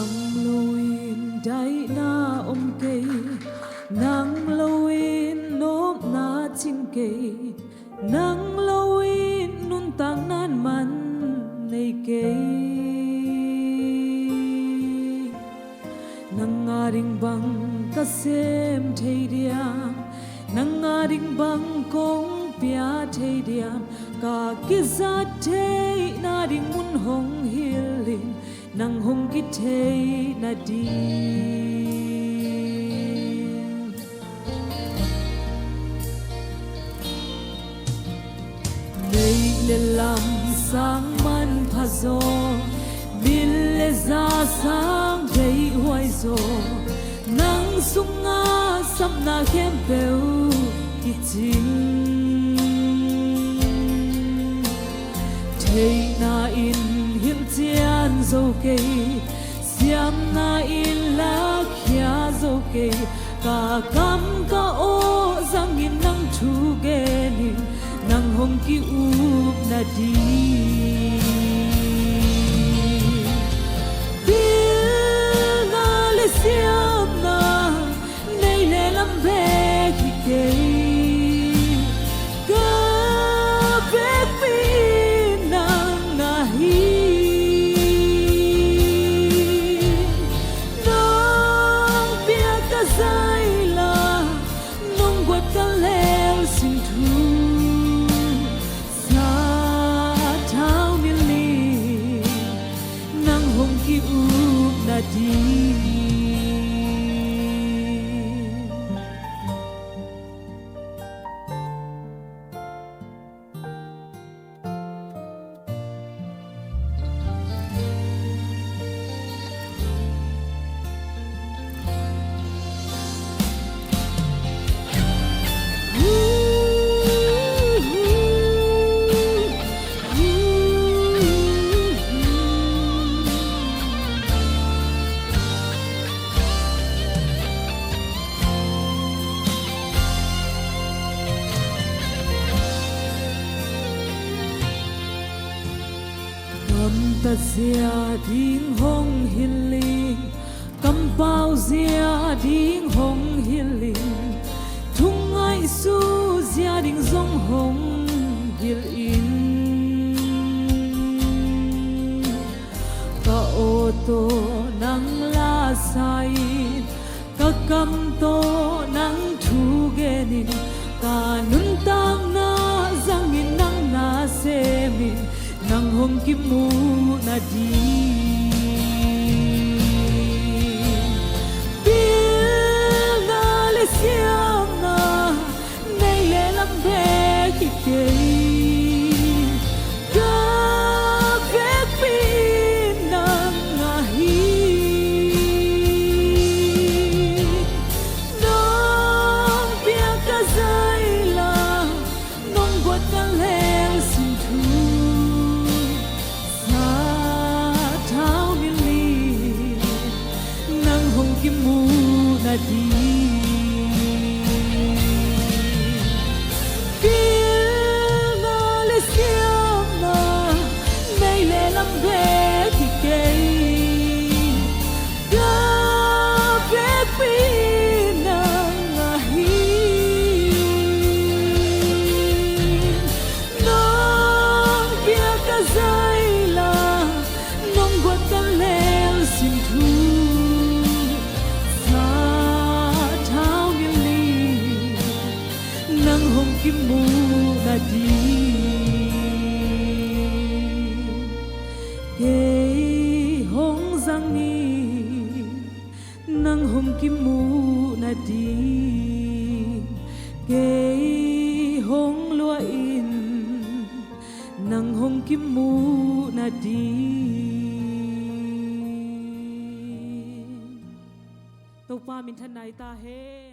nang luin dai na ke nang luin nop na chim ke nang luin nun tang nan man nei ke nang aring bang ka sem thei diam nang aring bang kong pia thei diam ka ki za thei na ding mun hong hilin nang hong ki thei na di nei le lam sang man pha zo bil le za sang dei huai zo nang sunga sam na khem peu ki ching thei na in him chian zo ke siam na in la khia zo ke ka kam ka o zang in nang thu ge ni nang hong ki up na di bil na le siam na nei le lam ve ki ke ka be pi nang na hi nang pia ka sai la nong wat ka leo sin thu ki up na di ta zia ding hong hiling kam pau zia ding hong hiling thung ai su zia ding zong hong hil in ka o to nang la sai ka kam to nang thu ge ni ka nun tang na zang in nang na se min nang hong ki mu na di bil na le siam na nei le lam ve ki ke ka ve pi nang na hi nong pia ka zai la nong wat ka le sin thu ki mu na di bil na le siam na nei le lam ve ki ke ka ve pi nang na hi nong pia ka zai la nong wat ka le sin thu hong ki mu na di ke hong zang ni nang hong ki mu na di ke hong lua in nang hong ki mu na di to pa min than nai ta he